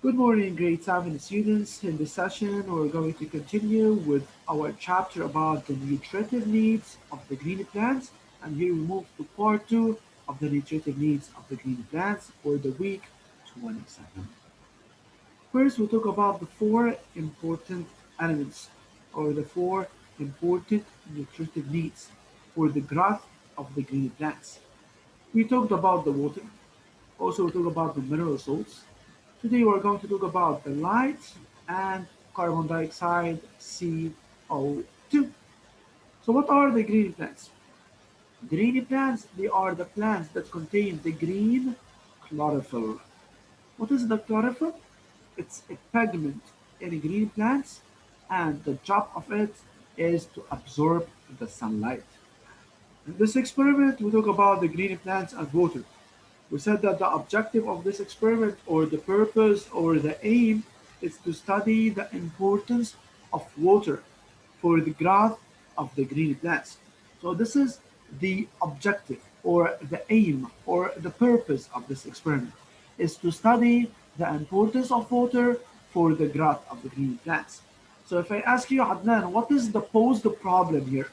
Good morning, grade 7 students. In this session, we're going to continue with our chapter about the nutritive needs of the green plants. And here we move to part 2 of the nutritive needs of the green plants for the week 27. First, we talk about the four important elements or the four important nutritive needs for the growth of the green plants. We talked about the water. Also, we talk about the mineral salts. Today we're going to talk about the light and carbon dioxide, CO2. So what are the green plants? Green plants, they are the plants that contain the green chlorophyll. What is the chlorophyll? It's a pigment in green plants, and the job of it is to absorb the sunlight. In this experiment, we talk about the green plants and water. We said that the objective of this experiment or the purpose or the aim is to study the importance of water for the growth of the green plants. So this is the objective or the aim or the purpose of this experiment is to study the importance of water for the growth of the green plants. So if I ask you, Adnan, what is the posed problem here?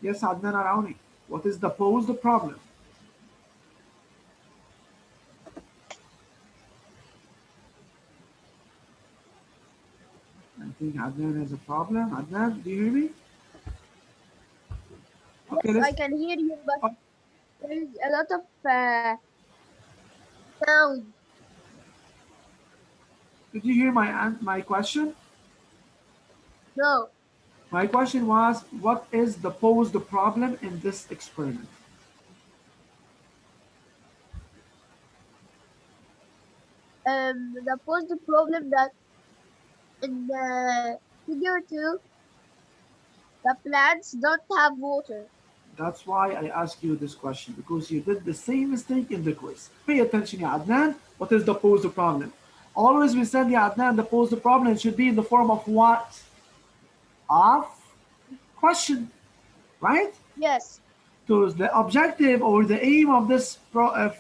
Yes, Adnan Arauni. What is the posed problem? I think Adnan has a problem. Adnan, do you hear me? Okay, Yes, let's. I can hear you, but Oh, there is a lot of sound. did you hear my question? No, My question was, what is the posed problem in this experiment? the posed problem that in figure 2, the plants don't have water. That's why I asked you this question, because you did the same mistake in the quiz. Pay attention, ya Adnan. What is the posed problem? Always we said, ya Adnan, the posed problem should be in the form of what? Of question, right? Yes, So the objective or the aim of this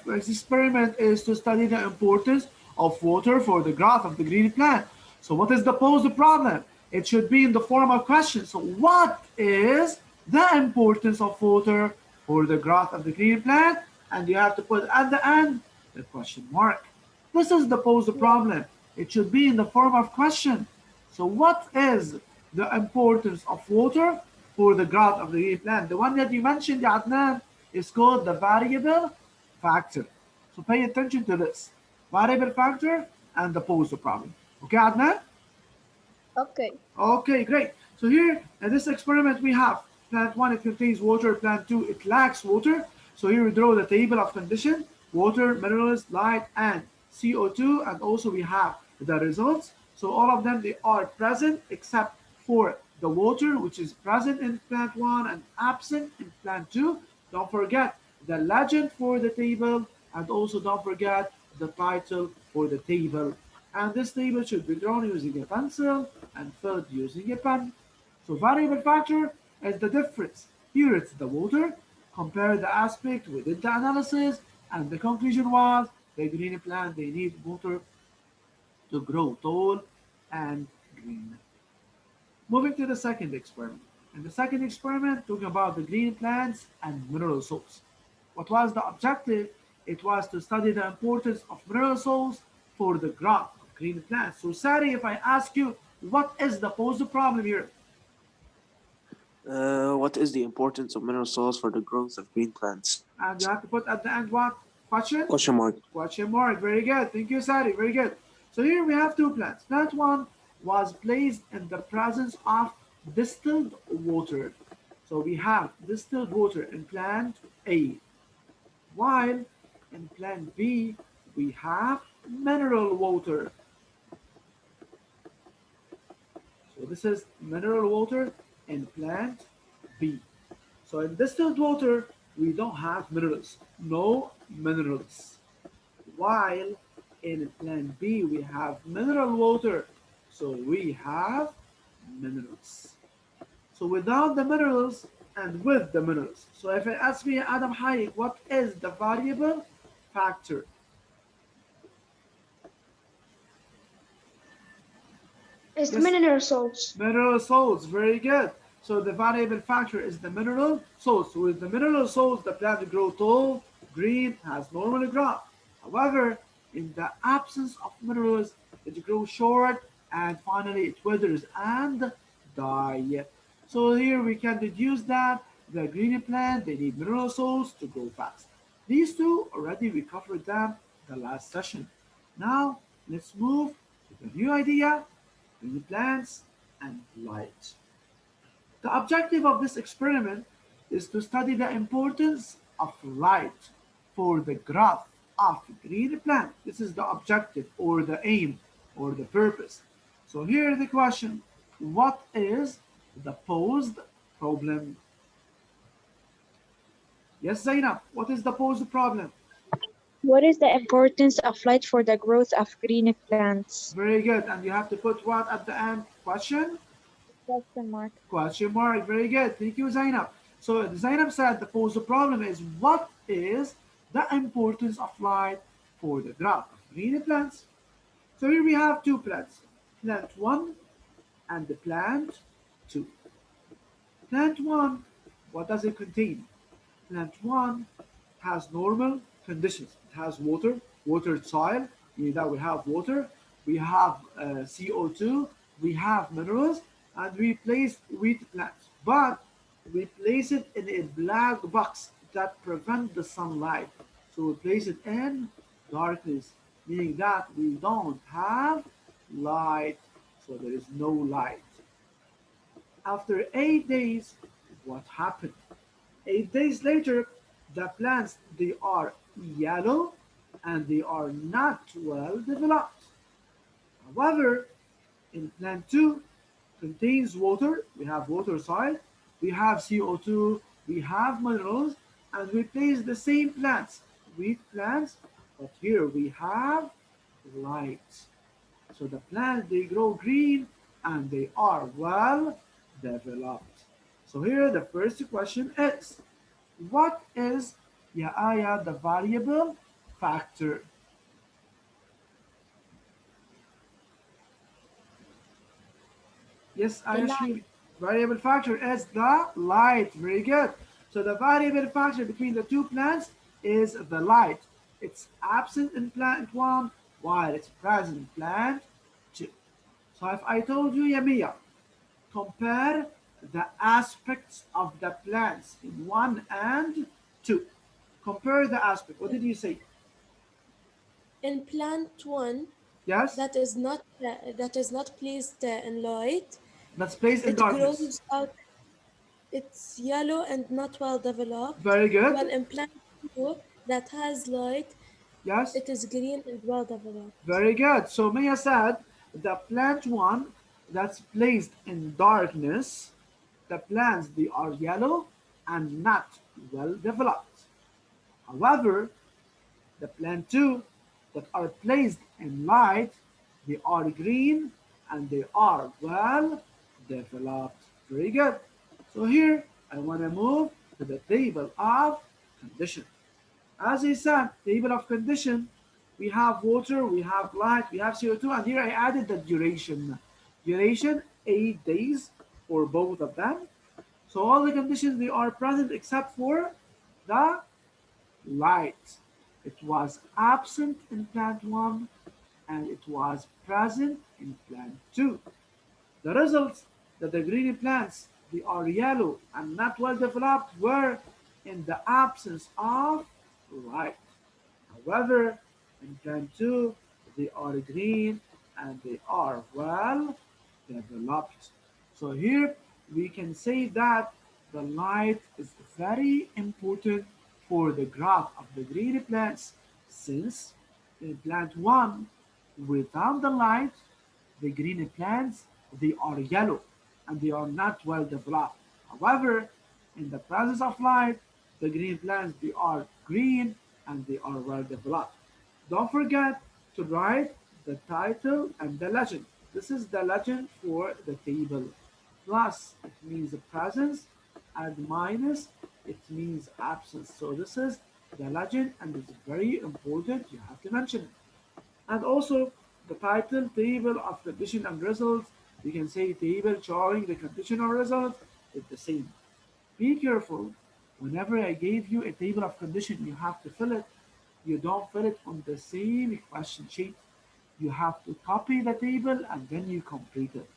experiment is to study the importance of water for the growth of the green plant. So what is the posed problem? It should be in the form of question. So what is the importance of water for the growth of the green plant? And you have to put at the end the question mark. This is the posed yes, problem. It should be in the form of question. So what is the importance of water for the growth of the plant? The one that you mentioned, Adnan, is called the variable factor. So pay attention to this. Variable factor and the posed problem. Okay, Adnan? okay, Okay, great. So here in this experiment we have plant 1, it contains water, plant 2, it lacks water. So here we draw the table of condition, water, minerals, light, and CO2, and also we have the results. So all of them, they are present except for the water, which is present in plant 1 and absent in plant 2. Don't forget the legend for the table, and also don't forget the title for the table. And this table should be drawn using a pencil and filled using a pen. So variable factor is the difference. Here it's the water. Compare the aspect, we did the analysis, and the conclusion was the green plant, they need water to grow tall and green. Moving to the second experiment. In the second experiment, talking about the green plants and mineral salts. What was the objective? It was to study the importance of mineral salts for the growth of green plants. So, Sari, if I ask you, what is the posed problem here? What is the importance of mineral salts for the growth of green plants? And you have to put at the end what? Question? Question mark. Question mark. Very good. Thank you, Sari. Very good. So here we have two plants. Plant one was placed in the presence of distilled water. So we have distilled water in plant A, while in plant B we have mineral water. So this is mineral water in plant B. So in distilled water we don't have minerals, no minerals. While in plant B we have mineral water, so we have minerals. So without the minerals, and with the minerals. So if I ask me, Adam Hayek, what is the variable factor? It's Yes, mineral salts. mineral salts, very good. So the variable factor is the mineral salts. With the mineral salts, the plant grow tall, green, has normal growth. However, in the absence of minerals, it grows short and finally it withers and die. So here we can deduce that the green plant, they need mineral salts to grow fast. These two already we covered them the last session. Now let's move to the new idea, green plants and light. The objective of this experiment is to study the importance of light for the growth of green plant. This is the objective or the aim or the purpose. So here is the question. What is the posed problem? Yes, Zainab, what is the posed problem? What is the importance of light for the growth of green plants? Very good. And you have to put what at the end? Question? Question mark. Question mark. Very good. Thank you, Zainab. So Zainab said the posed problem is what is the importance of light for the growth of green plants? So here we have two plants, plant 1 and the plant 2. Plant 1, what does it contain? Plant 1 has normal conditions. It has water, watered soil, meaning that we have water, we have CO2, we have minerals, and we place wheat plants. But we place it in a black box that prevent the sunlight. So we place it in darkness, meaning that we don't have light. So there is no light. After 8 days, what happened? 8 days later, the plants they are yellow and they are not well developed. However, in plant 2 contains water, we have water soil, we have CO2, we have minerals, and we place the same plants, wheat plants, but here we have light. So the plants they grow green and they are well developed. So here the first question is, what is Aya the variable factor? Yes, The Ayashmi. light. Variable factor is the light. Very good. So the variable factor between the two plants is the light. It's absent in plant 1 while it's present in plant 2. So if I told you, Yamiya, compare the aspects of the plants in 1 and 2. Compare the aspect. What did you say? In plant one, Yes? that is not placed in light, That's placed in it darkness. grows out. It's yellow and not well developed. Very While good. in plant two, that has light, Yes? it is green and well developed. Very good. So Mia said the plant 1 that's placed in darkness, the plants they are yellow and not well developed. However, the plant 2 that are placed in light, they are green and they are well developed. Very good. So here I want to move to the table of condition. As I said, table of condition, we have water, we have light, we have CO2, and here I added the duration. Duration, 8 days for both of them. So all the conditions, they are present except for the light. It was absent in plant 1 and it was present in plant 2. The results that the green plants they are yellow and not well developed were in the absence of light. However, in plant 2 they are green and they are well developed. So here we can say that the light is very important for the growth of the green plants since in plant 1 without the light the green plants they are yellow and they are not well developed. However, in the presence of light, the green plants they are green and they are well developed. Don't forget to write the title and the legend. This is the legend for the table. Plus, it means the presence. and minus, it means absence. So this is the legend and it's very important. You have to mention it. And also the title, table of condition and results. You can say table showing the condition or result. It's the same. Be careful. Whenever I gave you a table of condition, you have to fill it. You don't fill it on the same question sheet. You have to copy the table and then you complete it.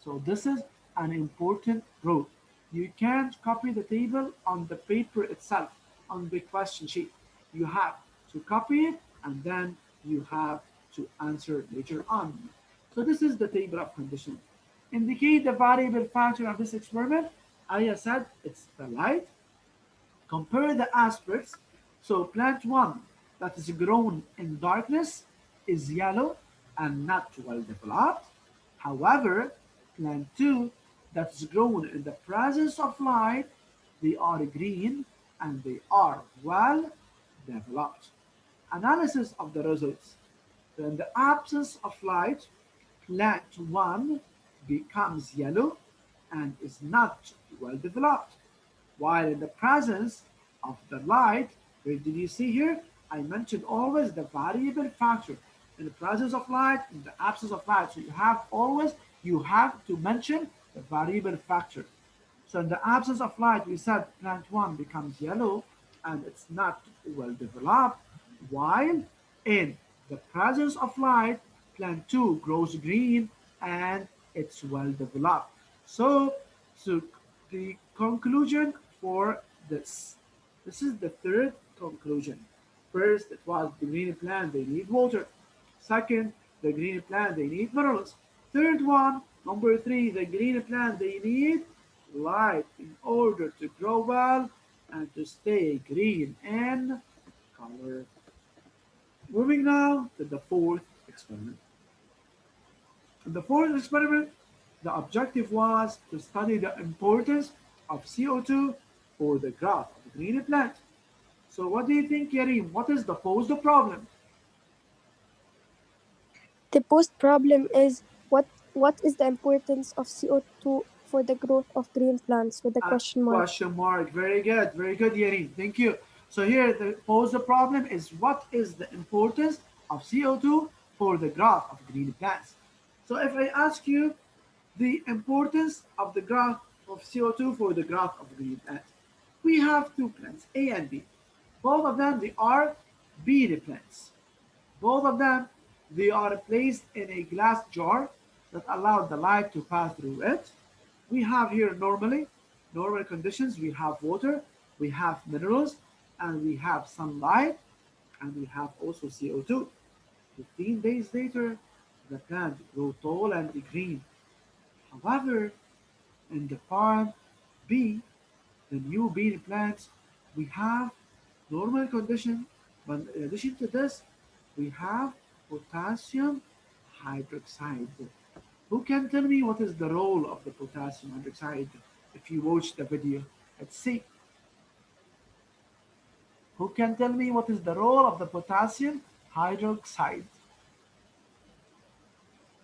So this is an important rule. You can't copy the table on the paper itself, on the question sheet. You have to copy it and then you have to answer later on. So this is the table of conditions. Indicate the variable factor of this experiment. I said it's the light. Compare the aspects. So plant 1 that is grown in darkness is yellow and not well developed. However, plant 2 that is grown in the presence of light, they are green and they are well developed. Analysis of the results. So in the absence of light, plant 1 becomes yellow and is not well developed. While in the presence of the light, where did you see here? I mentioned always the variable factor. In the presence of light, in the absence of light. So you have to mention the variable factor. So in the absence of light, we said plant 1 becomes yellow and it's not well developed, while in the presence of light, plant 2 grows green and it's well developed. So, so the conclusion for this. This is the third conclusion. First, it was the green plant, they need water. Second, the green plant, they need minerals. Third one, number 3, the green plant, they need light in order to grow well and to stay green in color. Moving now to the fourth experiment. In the fourth experiment, the objective was to study the importance of CO2 for the growth of the green plant. So what do you think, Yarim? What is the posed problem? The post problem is what is the importance of CO2 for the growth of green plants with a question mark. Question mark. Very good, Yarim. Thank you. So here the posed problem is what is the importance of CO2 for the growth of green plants? So if I ask you the importance of the growth of CO2 for the growth of green plants, we have two plants, A and B. Both of them, they are bean plants. Both of them, they are placed in a glass jar that allows the light to pass through it. We have here normal conditions, we have water, we have minerals, and we have sunlight, and we have also CO2. 15 days later, the plant grew tall and green. However, in the farm B, the new bean plants, we have normal condition, but in addition to this, we have potassium hydroxide. Who can tell me what is the role of the potassium hydroxide if you watch the video? Let's see. Who can tell me what is the role of the potassium hydroxide?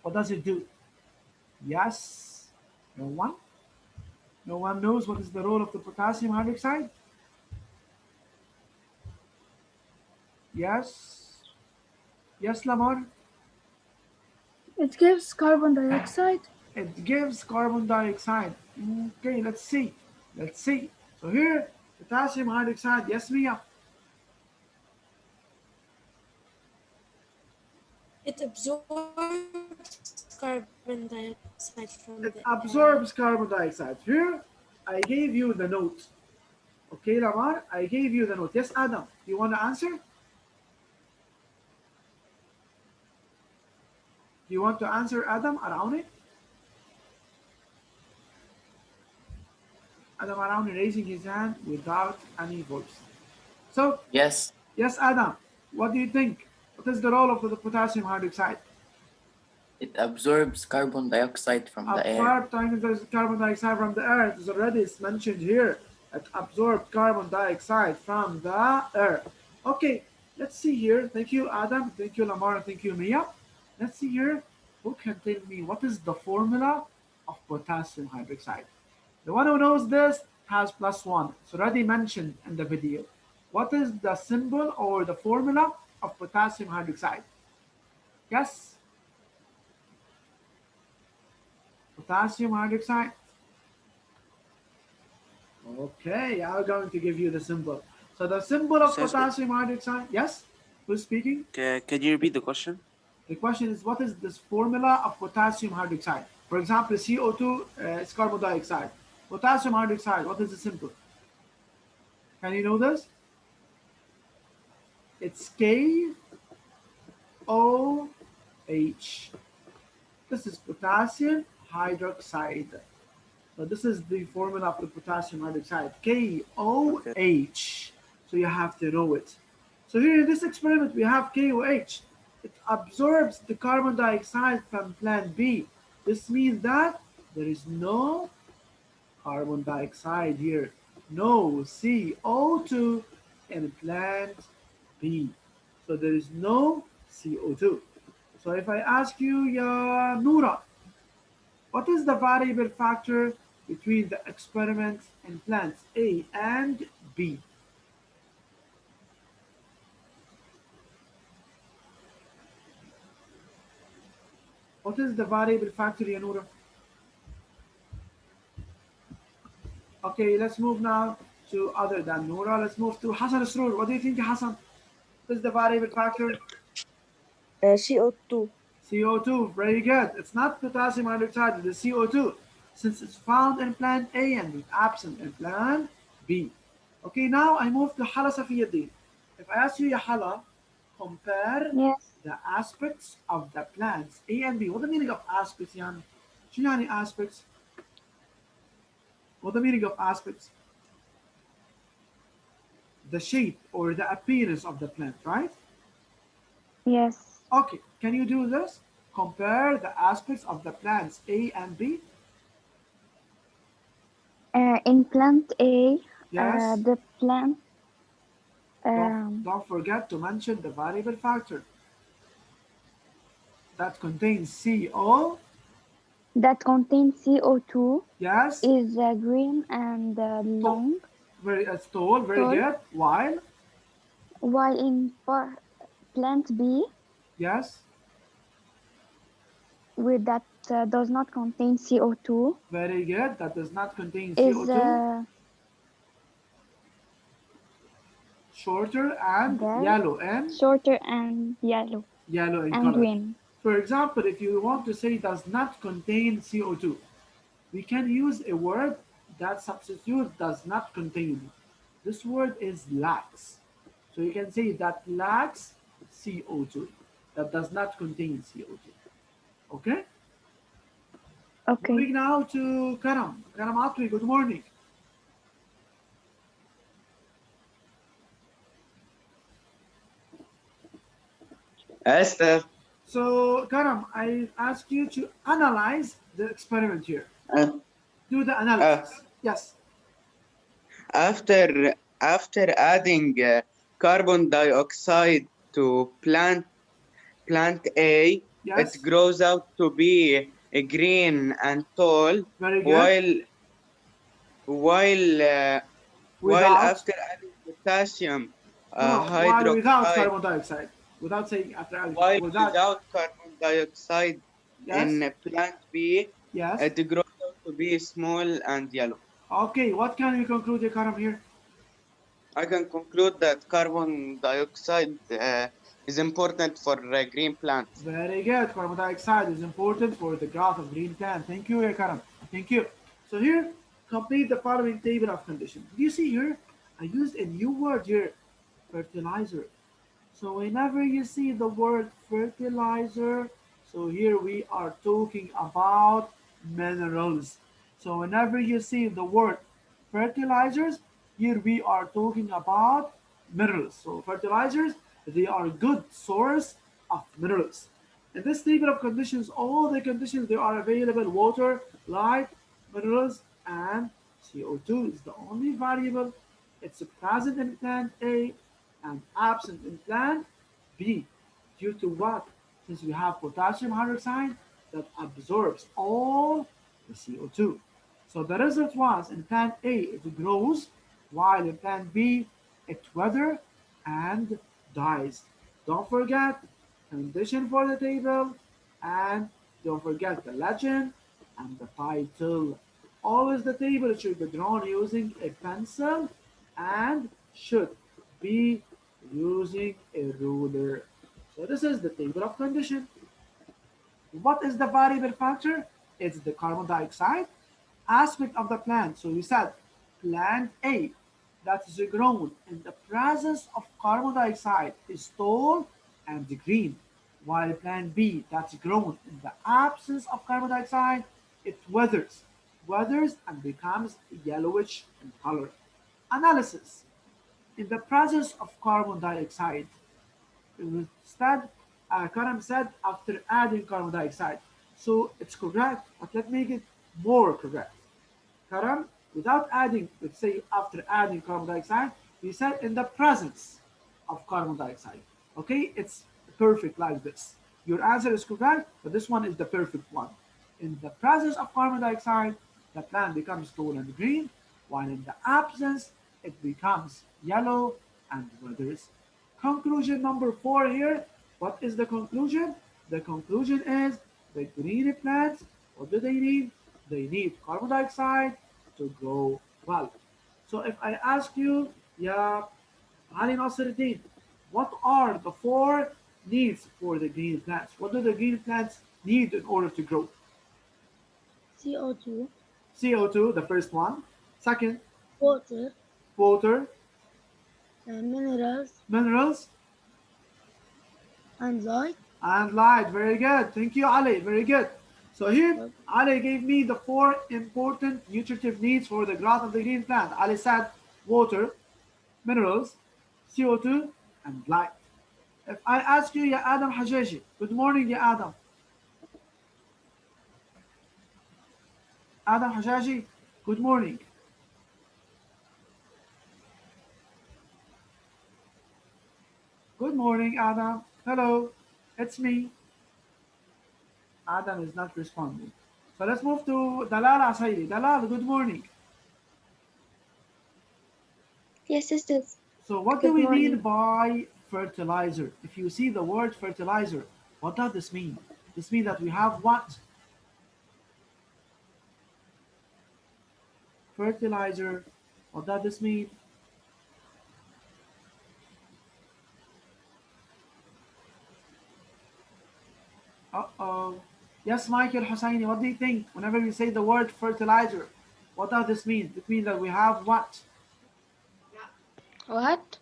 What does it do? Yes? No one? No one knows what is the role of the potassium hydroxide? Yes? Yes, Lamar? It gives carbon dioxide. It gives carbon dioxide. Okay, let's see. Let's see. So here, potassium hydroxide. Yes, Mia? It absorbs carbon dioxide from the It air. absorbs carbon dioxide. Here, I gave you the note. Okay, Lamar, I gave you the note. Yes, Adam, you want to answer? Do you want to answer Adam Arauni? Adam Arauni raising his hand without any voice. So, Yes, yes, Adam, what do you think? What is the role of the potassium hydroxide? it absorbs carbon dioxide from the air. Absorb carbon dioxide from the air. It is already mentioned here. It absorbed carbon dioxide from the air. Okay, let's see here. Thank you, Adam. Thank you, Lamar. Thank you, Mia. Let's see here. Who can tell me what is the formula of potassium hydroxide? The one who knows this, has +1. It's already mentioned in the video. What is the symbol or the formula of potassium hydroxide? Yes? Potassium hydroxide. Okay, I'm going to give you the symbol. So the symbol of Says, potassium hydroxide, yes? Who's speaking? can you repeat the question? The question is, what is this formula of potassium hydroxide? For example, CO2 is carbon dioxide. Potassium hydroxide, what is the symbol? Can you know this? It's KOH. This is potassium hydroxide. So this is the formula for potassium hydroxide, Okay. KOH. So you have to know it. So here in this experiment, we have KOH. It absorbs the carbon dioxide from plant B. This means that there is no carbon dioxide here, no CO2 in plant B. So there is no CO2. So if I ask you, ya Noura, what is the variable factor between the experiment in plants A and B? What is the variable factor, ya Noura? Okay, let's move now to other than Noura. Let's move to Hassan Sroor. What do you think, Hassan? What is the variable factor? CO2. CO2, very good. It's not potassium hydroxide, it's CO2, since it's found in plant A and is absent in plant B. Okay, now I move to Hala Safiuddin. If I ask you, Hala, compare Yes. the aspects of the plants A and B. What the meaning of aspects, يعني؟ شو يعني aspects? What the meaning of aspects? The shape or the appearance of the plant, right? Yes. Okay, can you do this? Compare the aspects of the plants A and B. In plant A, Yes. the plant Don't forget to mention the variable factor that contains CO. that contains CO2 Yes. is green and To- long, very tall. Very tall, good. While. while in plant B, Yes. with that does not contain CO2, Very good. That does not contain is CO2. Shorter and there, yellow and shorter and yellow in and color. green. For example, if you want to say does not contain CO2, we can use a word that substitute does not contain. This word is lacks. So you can say that lacks CO2. That does not contain CO2. Okay? Okay. Moving now to Karam. Karam Atwi, good morning. Esther, So Karam, I ask you to analyze the experiment here. uh, Do the uh, analysis. Yes. after adding carbon dioxide to plant A, it Yes. grows out to be green and tall, Very good. while while uh, while Without. after adding potassium No, no. While without hydroxide, carbon dioxide. Without saying after adding. while Without. without carbon dioxide Yes. in plant B, Yes. it grows out to be small and yellow. Okay. What can we conclude, Karam, here? I can conclude that carbon dioxide is important for green plants. Very good. Carbon dioxide is important for the growth of green plant. Thank you, Karam. Thank you. So here, complete the following table of conditions. Do you see here? I used a new word here, fertilizer. So whenever you see the word fertilizer, so here we are talking about minerals. So whenever you see the word fertilizers, here we are talking about minerals. So fertilizers, they are good source of minerals. In this table of conditions, all the conditions they are available: water, light, minerals, and CO2 is the only variable. It's present in plant A and absent in plant B. Due to what? Since we have potassium hydroxide that absorbs all the CO2. So the result was in plant A it grows, while in plant B it withers and dies. Don't forget condition for the table, and don't forget the legend and the title. Always the table should be drawn using a pencil and should be using a ruler. So this is the table of condition. What is the variable factor? It's the carbon dioxide aspect of the plant. So we said plant A that is grown in the presence of carbon dioxide is tall and green, while plant B that's grown in the absence of carbon dioxide, it withers and becomes yellowish in color. Analysis. In the presence of carbon dioxide, instead, Karam said after adding carbon dioxide. So it's correct, but let's make it more correct. Karam, without adding, let's say after adding carbon dioxide, we said in the presence of carbon dioxide. Okay, it's perfect like this. Your answer is correct, but this one is the perfect one. In the presence of carbon dioxide, the plant becomes tall and green, while in the absence, it becomes yellow and withers. Conclusion number 4 here. What is the conclusion? The conclusion is the green plants, what do they need? They need carbon dioxide to grow well. So if I ask you, yeah, Ali Nasruddin, what are the 4 needs for the green plants? What do the green plants need in order to grow? CO2, CO2, the first one. Second, water, water, minerals, minerals, and light. and light. Very good. Thank you, Ali. Very good. So here, But Ali gave me the 4 important nutritive needs for the growth of the green plant. Ali said water, minerals, CO2, and light. If I ask you, Ya Adam Hajaji, good morning, Ya Adam. Adam Hajaji, good morning. Good morning, Adam. Hello, it's me. Adam is not responding. So let's move to Dalal Asaili. Dalal, good morning. Yes, it is. So what do Good we mean morning. by fertilizer? If you see the word fertilizer, what does this mean? This means that we have what? Fertilizer. What does this mean? Uh-oh. Yes, Michael Hosseini, what do you think? Whenever we say the word fertilizer, what does this mean? It means that we have what? What?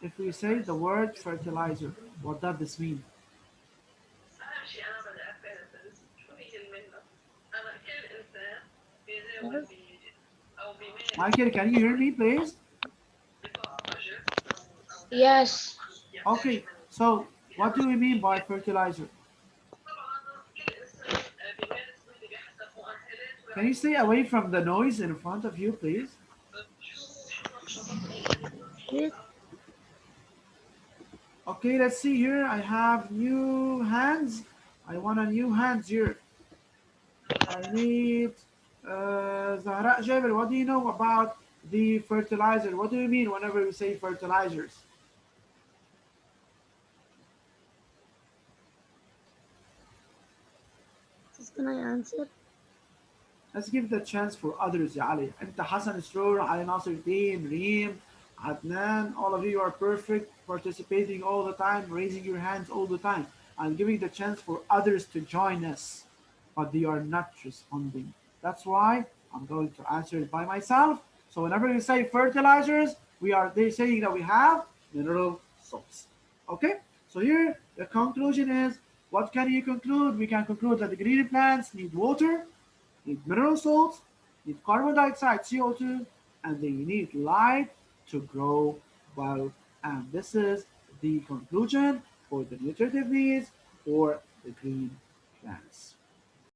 If we say the word fertilizer, what does this mean? Michael, can you hear me, please? Yes. Okay, so what do we mean by fertilizer? Can you stay away from the noise in front of you, please? yes, Okay, let's see here. I have new hands. I want a new hands here. I need Zahra Jabir. What do you know about the fertilizer? What do you mean whenever we say fertilizers? can I answer? Let's give the chance for others, Ya Ali. أنت حسن سرور, Ali Nasir Deen, Reem, Adnan, all of you are perfect, participating all the time, raising your hands all the time. I'm giving the chance for others to join us, but they are not responding. That's why I'm going to answer it by myself. So whenever we say fertilizers, they're saying that we have mineral salts. Okay? So here the conclusion is, what can you conclude? We can conclude that the green plants need water, need mineral salts, need carbon dioxide, CO2, and they need light to grow well. And this is the conclusion for the nutritive needs for the green plants.